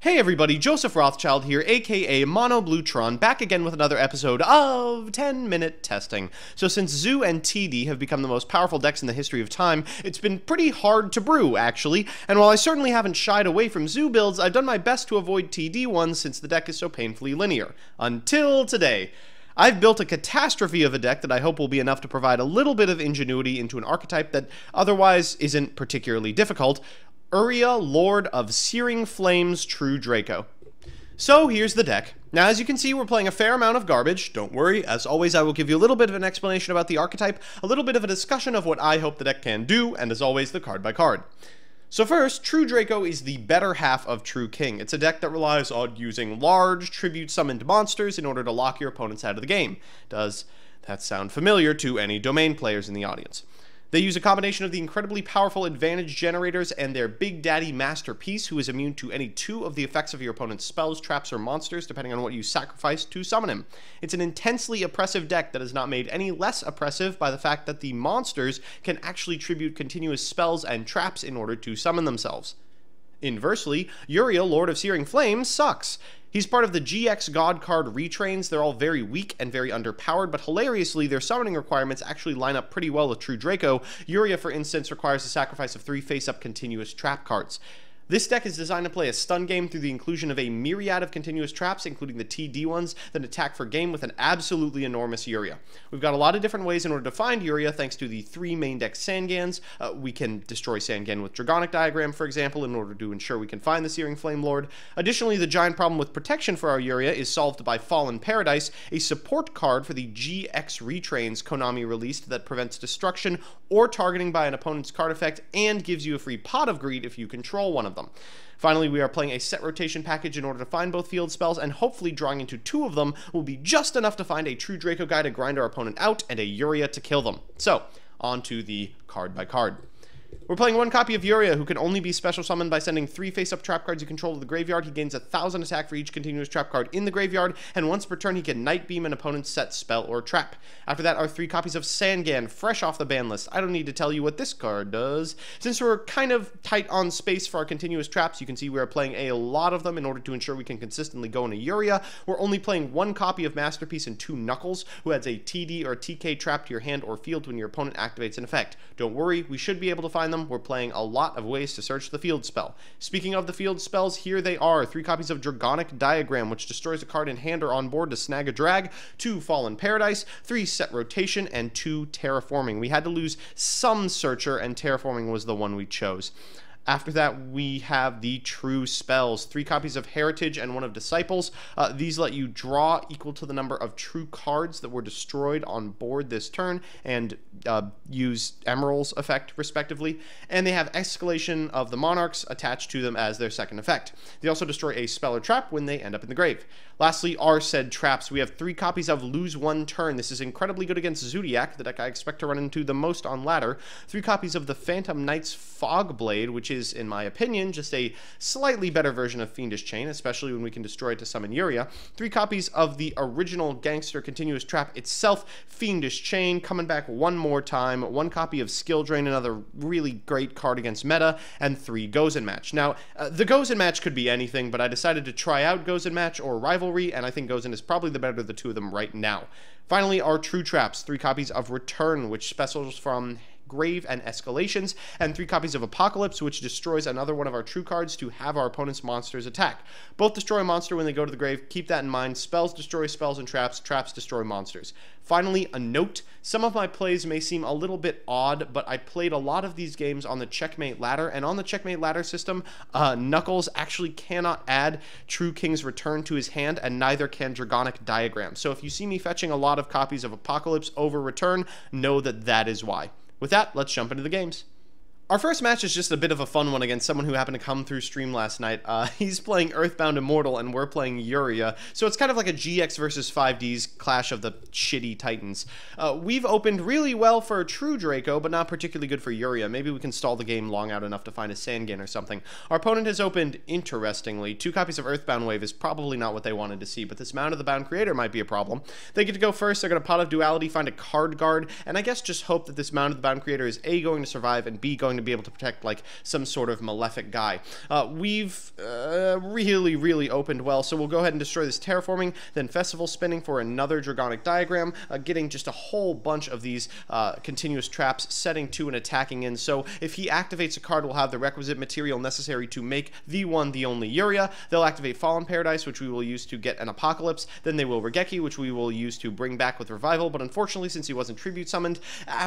Hey everybody, Joseph Rothschild here, aka Mono Bluetron, back again with another episode of 10-Minute Testing. So since Zoo and TD have become the most powerful decks in the history of time, it's been pretty hard to brew, actually, and while I certainly haven't shied away from Zoo builds, I've done my best to avoid TD ones since the deck is so painfully linear. Until today. I've built a catastrophe of a deck that I hope will be enough to provide a little bit of ingenuity into an archetype that otherwise isn't particularly difficult. URIA, Lord of Searing Flames, True Draco. So here's the deck. Now as you can see, we're playing a fair amount of garbage. Don't worry, as always I will give you a little bit of an explanation about the archetype, a little bit of a discussion of what I hope the deck can do, and as always the card by card. So first, True Draco is the better half of True King. It's a deck that relies on using large, tribute-summoned monsters in order to lock your opponents out of the game. Does that sound familiar to any domain players in the audience? They use a combination of the incredibly powerful advantage generators and their Big Daddy Masterpiece, who is immune to any 2 of the effects of your opponent's spells, traps, or monsters, depending on what you sacrifice to summon him. It's an intensely oppressive deck that is not made any less oppressive by the fact that the monsters can actually tribute continuous spells and traps in order to summon themselves. Inversely, URIA, Lord of Searing Flames, sucks. He's part of the GX God card retrains. They're all very weak and very underpowered, but hilariously, their summoning requirements actually line up pretty well with True Draco. URIA, for instance, requires the sacrifice of 3 face-up continuous trap cards. This deck is designed to play a stun game through the inclusion of a myriad of continuous traps, including the TD ones, that attack for game with an absolutely enormous URIA. We've got a lot of different ways in order to find URIA, thanks to the 3 main deck Sangans. We can destroy Sangan with Dragonic Diagram, for example, in order to ensure we can find the Searing Flame Lord. Additionally, the giant problem with protection for our URIA is solved by Fallen Paradise, a support card for the GX retrains Konami released that prevents destruction or targeting by an opponent's card effect and gives you a free Pot of Greed if you control one of them. Finally, we are playing a set rotation package in order to find both field spells, and hopefully drawing into 2 of them will be just enough to find a True Draco guy to grind our opponent out and a URIA to kill them. So, on to the card by card. We're playing 1 copy of URIA, who can only be special summoned by sending 3 face-up trap cards you control to the graveyard. He gains 1,000 attack for each continuous trap card in the graveyard, and once per turn he can Night Beam an opponent's set spell or trap. After that are 3 copies of Sangan, fresh off the ban list. I don't need to tell you what this card does. Since we're kind of tight on space for our continuous traps, you can see we are playing a lot of them in order to ensure we can consistently go into URIA. We're only playing 1 copy of Masterpiece and 2 Knuckles, who adds a TD or TK trap to your hand or field when your opponent activates an effect. Don't worry, we should be able to find them. We're playing a lot of ways to search the field spell. Speaking of the field spells, here they are. 3 copies of Dragonic Diagram, which destroys a card in hand or on board to snag a drag, 2 Fallen Paradise, 3 Set Rotation, and 2 Terraforming. We had to lose some Searcher, and Terraforming was the one we chose. After that, we have the True Spells. 3 copies of Heritage and 1 of Disciples. These let you draw equal to the number of true cards that were destroyed on board this turn and use Emerald's effect, respectively. And they have Escalation of the Monarchs attached to them as their second effect. They also destroy a spell or trap when they end up in the grave. Lastly are said traps. We have 3 copies of Lose 1 Turn. This is incredibly good against Zodiac, the deck I expect to run into the most on ladder. 3 copies of the Phantom Knight's Fogblade, which is, in my opinion, just a slightly better version of Fiendish Chain, especially when we can destroy it to summon URIA. 3 copies of the original Gangster Continuous Trap itself, Fiendish Chain, coming back 1 more time. 1 copy of Skill Drain, another really great card against meta, and 3 Goes in Match. Now, the Goes in Match could be anything, but I decided to try out Goes in Match or Rivalry, and I think Goes in is probably the better of the 2 of them right now. Finally, our True Traps, 3 copies of Return, which specials from Grave and Escalations, and 3 copies of Apocalypse, which destroys another one of our true cards to have our opponent's monsters attack. Both destroy a monster when they go to the grave. Keep that in mind. Spells destroy spells and traps. Traps destroy monsters. Finally, a note. Some of my plays may seem a little bit odd, but I played a lot of these games on the Checkmate ladder, and on the Checkmate ladder system, Knuckles actually cannot add True King's Return to his hand, and neither can Dragonic Diagram. So if you see me fetching a lot of copies of Apocalypse over Return, know that that is why. With that, let's jump into the games. Our first match is just a bit of a fun one against someone who happened to come through stream last night. He's playing Earthbound Immortal, and we're playing URIA, so it's kind of like a GX versus 5D's clash of the shitty titans. We've opened really well for True Draco, but not particularly good for URIA. Maybe we can stall the game long out enough to find a Sangan or something. Our opponent has opened, interestingly, 2 copies of Earthbound Wave is probably not what they wanted to see, but this Mound of the Bound Creator might be a problem. They get to go first. They're going to Pot of Duality, find a card guard, and I guess just hope that this Mound of the Bound Creator is A, going to survive, and B, going to to be able to protect like some sort of malefic guy. We've really opened well, so we'll go ahead and destroy this terraforming, then festival spinning for another dragonic diagram, getting just a whole bunch of these continuous traps, setting to and attacking in. So if he activates a card, we'll have the requisite material necessary to make the one, the only URIA. They'll activate Fallen Paradise, which we will use to get an Apocalypse. Then they will Regeki, which we will use to bring back with Revival. But unfortunately, since he wasn't Tribute summoned,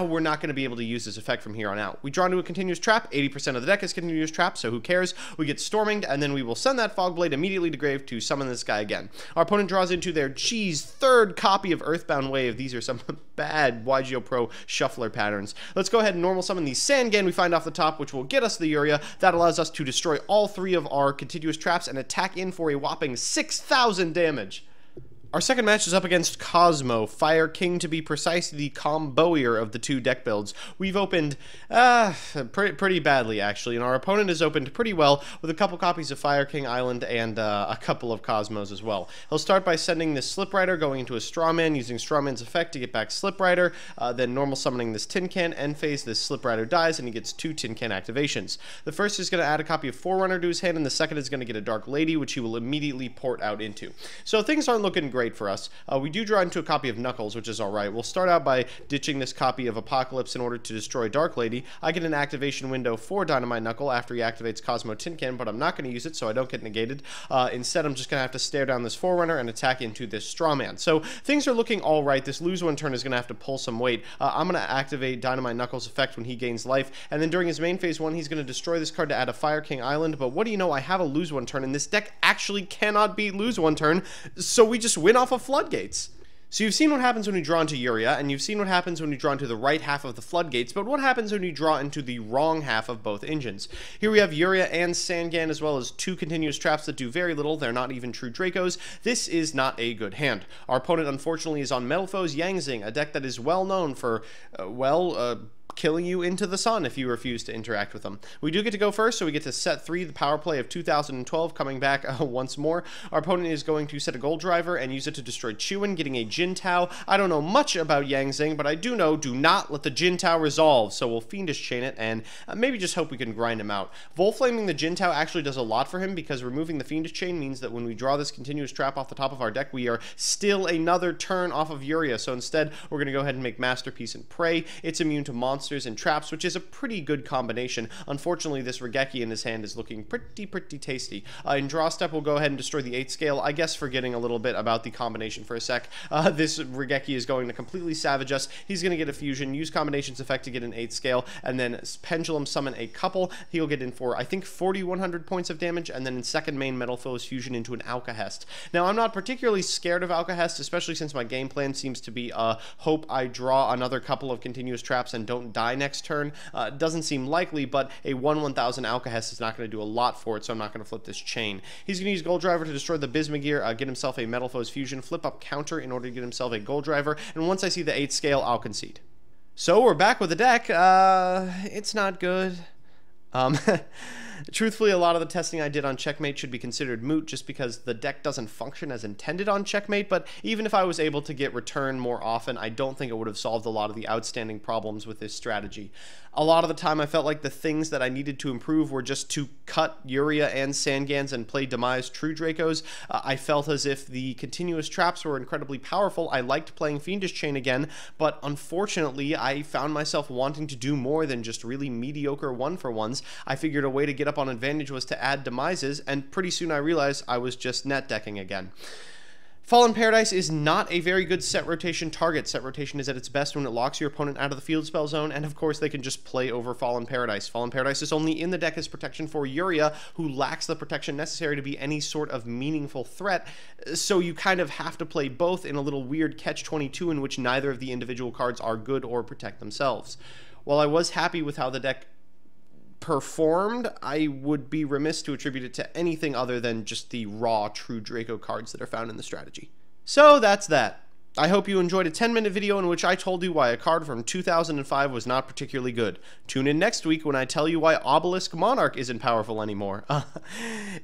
we're not going to be able to use this effect from here on out. We draw into a continuous trap. 80% of the deck is continuous trap, so who cares? We get Storming, and then we will send that Fogblade immediately to grave to summon this guy again. Our opponent draws into their, third copy of Earthbound Wave. These are some bad YGO Pro shuffler patterns. Let's go ahead and normal summon the Sangan we find off the top, which will get us the URIA. That allows us to destroy all 3 of our continuous traps and attack in for a whopping 6,000 damage. Our second match is up against Cosmo, Fire King to be precise, the comboier of the 2 deck builds. We've opened pretty badly, actually, and our opponent has opened pretty well with a couple copies of Fire King Island and a couple of Cosmos as well. He'll start by sending this Slip Rider, going into a Strawman, using Strawman's effect to get back Slip Rider, then normal summoning this Tin Can. End phase, this Slip Rider dies, and he gets 2 Tin Can activations. The first is going to add a copy of Forerunner to his hand, and the second is going to get a Dark Lady, which he will immediately port out into. So things aren't looking great for us. We do draw into a copy of Knuckles, which is alright. We'll start out by ditching this copy of Apocalypse in order to destroy Dark Lady. I get an activation window for Dynamite Knuckle after he activates Cosmo Tin Can, but I'm not going to use it, so I don't get negated. Instead, I'm just going to have to stare down this Forerunner and attack into this Strawman. So things are looking alright. This lose one turn is going to have to pull some weight. I'm going to activate Dynamite Knuckles' effect when he gains life, and then during his main phase 1, he's going to destroy this card to add a Fire King Island, but what do you know, I have a lose one turn, and this deck actually cannot beat lose one turn, so we just win off of Floodgates. So you've seen what happens when you draw into URIA, and you've seen what happens when you draw into the right half of the Floodgates, but what happens when you draw into the wrong half of both engines? Here we have URIA and Sangan, as well as 2 continuous traps that do very little. They're not even true Dracos. This is not a good hand. Our opponent, unfortunately, is on Metal Foes Yangzing, a deck that is well known for, killing you into the sun if you refuse to interact with them. We do get to go first, so we get to set 3, the power play of 2012, coming back once more. Our opponent is going to set a Gold Driver and use it to destroy Chuan, getting a Jin Tao. I don't know much about Yangzing, but I do know, do not let the Jin Tao resolve, so we'll Fiendish Chain it, and maybe just hope we can grind him out. Volflaming the Jin Tao actually does a lot for him, because removing the Fiendish Chain means that when we draw this continuous trap off the top of our deck, we are still another turn off of URIA, so instead, we're going to go ahead and make Masterpiece and Prey. It's immune to monsters and traps, which is a pretty good combination. Unfortunately, this Regeki in his hand is looking pretty tasty. In draw step, we'll go ahead and destroy the 8 scale, I guess forgetting a little bit about the combination for a sec. This Regeki is going to completely savage us. He's going to get a fusion, use combinations effect to get an 8 scale, and then pendulum summon a couple. He'll get in for, I think, 4,100 points of damage, and then in second main, Metal Foes fusion into an Alcahest. Now, I'm not particularly scared of Alcahest, especially since my game plan seems to be hope I draw another couple of continuous traps and don't die next turn. Doesn't seem likely, but a 1/1000 Alcahest is not going to do a lot for it, so I'm not going to flip this chain. He's going to use Gold Driver to destroy the Bismugear, get himself a Metal Foes fusion, flip up counter in order to get himself a Gold Driver, and once I see the 8 scale, I'll concede. So we're back with the deck. It's not good. Truthfully, a lot of the testing I did on Checkmate should be considered moot just because the deck doesn't function as intended on Checkmate, but even if I was able to get return more often, I don't think it would have solved a lot of the outstanding problems with this strategy. A lot of the time, I felt like the things that I needed to improve were just to cut URIA and Sangans and play Demise True Dracos. I felt as if the continuous traps were incredibly powerful. I liked playing Fiendish Chain again, but unfortunately, I found myself wanting to do more than just really mediocre one-for-ones. I figured a way to get up on advantage was to add Demises, and pretty soon I realized I was just net decking again. Fallen Paradise is not a very good set rotation target. Set rotation is at its best when it locks your opponent out of the field spell zone, and of course they can just play over Fallen Paradise. Fallen Paradise is only in the deck as protection for URIA, who lacks the protection necessary to be any sort of meaningful threat, so you kind of have to play both in a little weird catch-22 in which neither of the individual cards are good or protect themselves. While I was happy with how the deck performed, I would be remiss to attribute it to anything other than just the raw true Draco cards that are found in the strategy. So that's that. I hope you enjoyed a 10-minute video in which I told you why a card from 2005 was not particularly good. Tune in next week when I tell you why Obelisk Monarch isn't powerful anymore.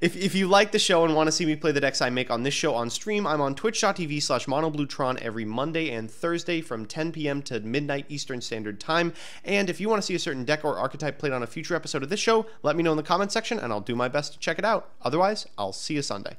If you like the show and want to see me play the decks I make on this show on stream, I'm on twitch.tv/monobluetron every Monday and Thursday from 10 p.m. to midnight Eastern Standard Time. And if you want to see a certain deck or archetype played on a future episode of this show, let me know in the comments section and I'll do my best to check it out. Otherwise, I'll see you Sunday.